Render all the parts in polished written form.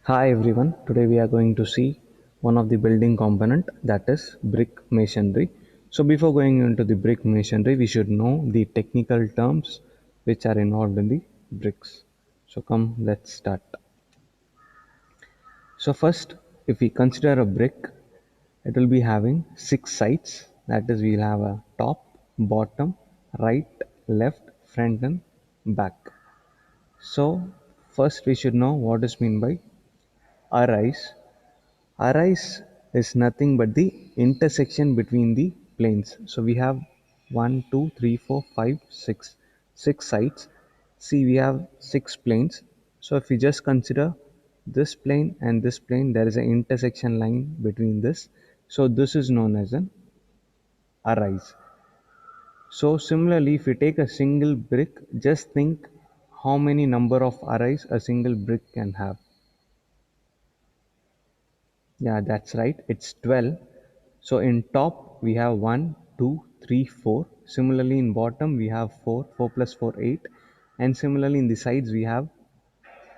Hi everyone, today we are going to see one of the building component, that is brick masonry. So before going into the brick masonry, we should know the technical terms which are involved in the bricks. So come, let's start. So first, if we consider a brick, it will be having six sides. That is, we'll have a top, bottom, right, left, front and back. So first we should know what is meant by arise. Arise is nothing but the intersection between the planes. So we have one, two, three, four, five, six, six sides. See, we have six planes. So if we just consider this plane and this plane, there is an intersection line between this. So this is known as an arise. So similarly, if you take a single brick, just think how many number of arise a single brick can have. Yeah, that's right. It's 12. So in top we have 1, 2, 3, 4. Similarly in bottom we have 4, 4 plus 4, 8. And similarly in the sides we have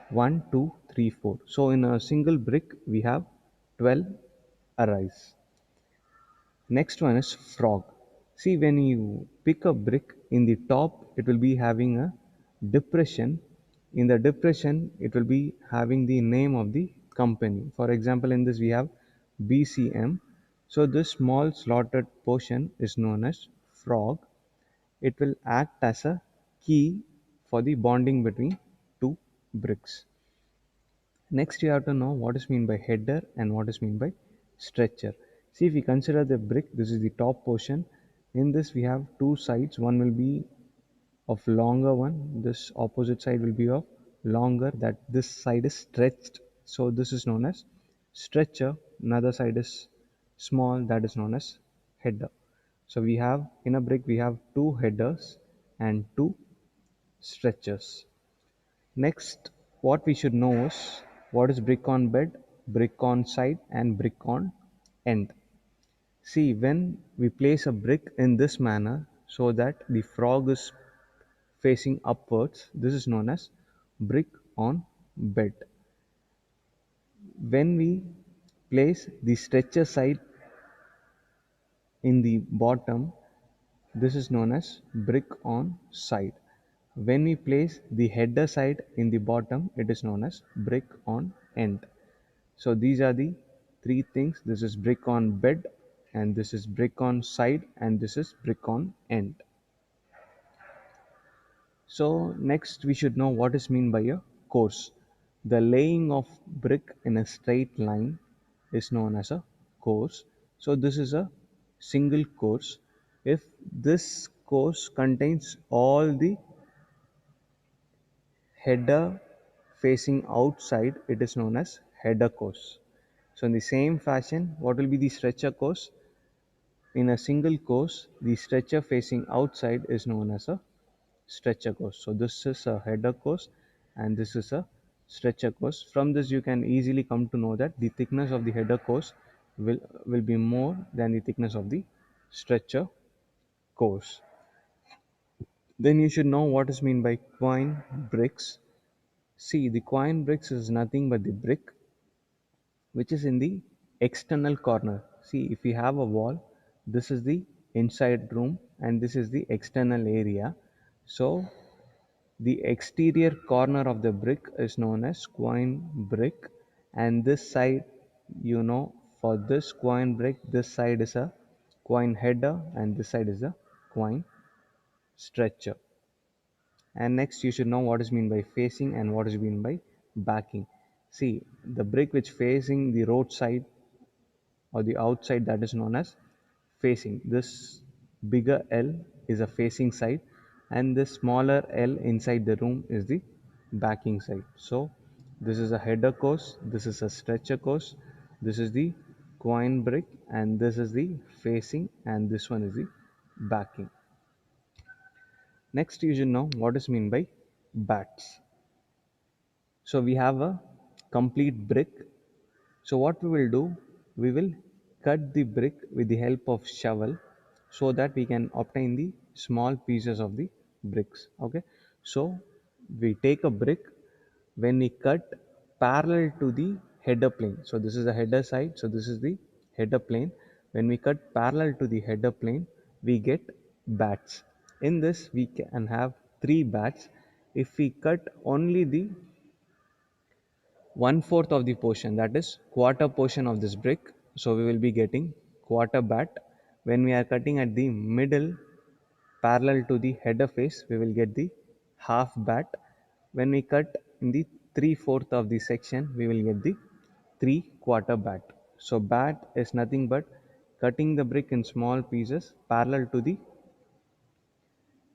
1, 2, 3, 4. So in a single brick we have 12 arrays. Next one is frog. See, when you pick a brick in the top, it will be having a depression. In the depression, it will be having the name of the company. For example, in this we have BCM. So this small slotted portion is known as frog. It will act as a key for the bonding between two bricks. Next, you have to know what is mean by header and what is mean by stretcher. See, if we consider the brick, this is the top portion. In this, we have two sides. One will be of longer one. This opposite side will be of longer. That this side is stretched. So this is known as stretcher. Another side is small. That is known as header. So we have in a brick we have two headers and two stretchers. Next, what we should know is what is brick on bed, brick on side, and brick on end. See, when we place a brick in this manner so that the frog is facing upwards, this is known as brick on bed. When we place the stretcher side in the bottom, this is known as brick on side. When we place the header side in the bottom, it is known as brick on end. So these are the three things. This is brick on bed, and this is brick on side, and this is brick on end. So next we should know what is mean by a course. The laying of brick in a straight line is known as a course. So this is a single course. If this course contains all the header facing outside, it is known as header course. So in the same fashion, what will be the stretcher course? In a single course, the stretcher facing outside is known as a stretcher course. So this is a header course and this is a stretcher course. From this you can easily come to know that the thickness of the header course will be more than the thickness of the stretcher course. Then you should know what is meant by quine bricks. See, the quine bricks is nothing but the brick which is in the external corner. See, if we have a wall, this is the inside room and this is the external area. So the exterior corner of the brick is known as quine brick, and this side, for this quine brick, this side is a quine header and this side is a quine stretcher. And next you should know what is mean by facing and what is mean by backing. See, the brick which facing the roadside or the outside, that is known as facing. This bigger L is a facing side and this smaller L inside the room is the backing side. So this is a header course, this is a stretcher course, this is the quine brick and this is the facing and this one is the backing. Next you should know what is mean by bats. So we have a complete brick. So what we will do, we will cut the brick with the help of shovel so that we can obtain the small pieces of the bricks. Okay. So we take a brick, when we cut, parallel to the header plane. So this is the header side, so this is the header plane. When we cut parallel to the header plane, we get bats. In this we can have three bats. If we cut only the one fourth of the portion, that is quarter portion of this brick, so we will be getting quarter bat. When we are cutting at the middle parallel to the header face, we will get the half bat. When we cut in the 3/4 of the section, we will get the 3/4 bat. So bat is nothing but cutting the brick in small pieces parallel to the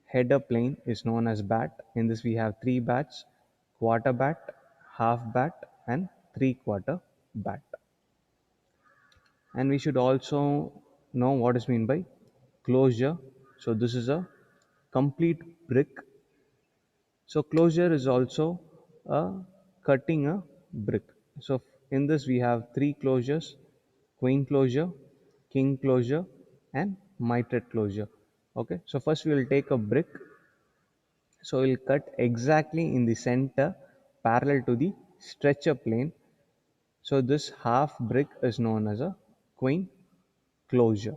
header plane is known as bat. In this we have three bats: quarter bat, half bat, and 3/4 bat. And we should also know what is meant by closure. So this is a complete brick. So closure is also a cutting a brick. So in this we have three closures: queen closure, king closure, and mitred closure. Okay, so first we will take a brick. So we'll cut exactly in the center parallel to the stretcher plane. So this half brick is known as a queen closure.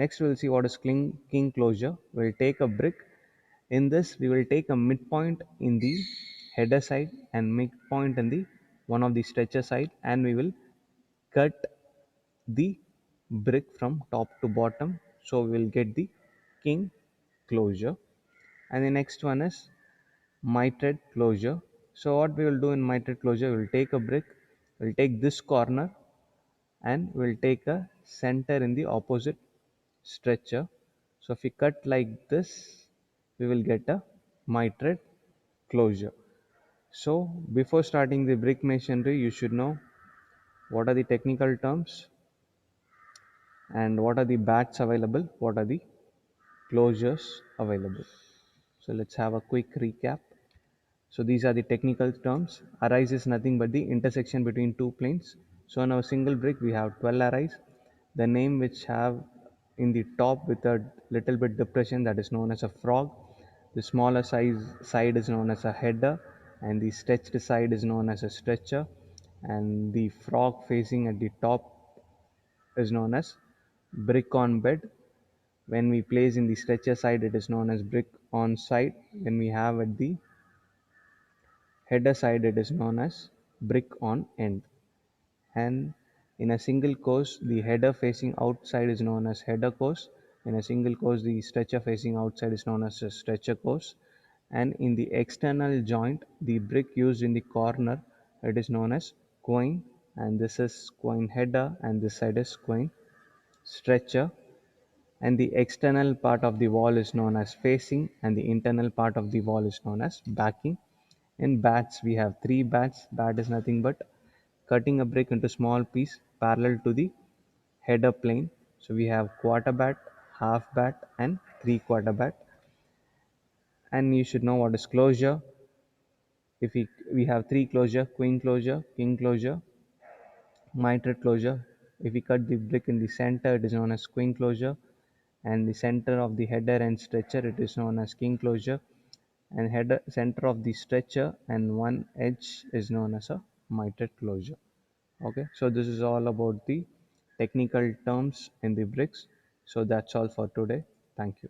Next we'll see what is king closure. We'll take a brick. In this we will take a midpoint in the header side and midpoint in the one of the stretcher side, and we will cut the brick from top to bottom, so we will get the king closure. And the next one is mitred closure. So what we will do in mitred closure, we will take a brick, we'll take this corner, and we'll take a center in the opposite stretcher. So if we cut like this, we will get a mitred closure. So before starting the brick masonry, you should know what are the technical terms and what are the bats available, what are the closures available. So let's have a quick recap. So these are the technical terms. Arise is nothing but the intersection between two planes. So in our single brick we have 12 arise. The name which have in the top with a little bit depression, that is known as a frog. The smaller size side is known as a header, and the stretched side is known as a stretcher, and the frog facing at the top is known as brick on bed. When we place in the stretcher side, it is known as brick on side. When we have at the header side, it is known as brick on end. And in a single course, the header facing outside is known as header course. In a single course, the stretcher facing outside is known as a stretcher course. And in the external joint, the brick used in the corner, it is known as quoin, and this is quoin header, and this side is quoin stretcher. And the external part of the wall is known as facing, and the internal part of the wall is known as backing. In bats, we have three bats. Bat is nothing but cutting a brick into small piece parallel to the header plane. So we have quarter bat, half bat, and 3/4 bat. And you should know what is closure. If we have three closure: queen closure, king closure, mitred closure. If we cut the brick in the center, it is known as queen closure, and the center of the header and stretcher, it is known as king closure, and header center of the stretcher and one edge is known as a mitred closure. Okay, so this is all about the technical terms in the bricks. So that's all for today. Thank you.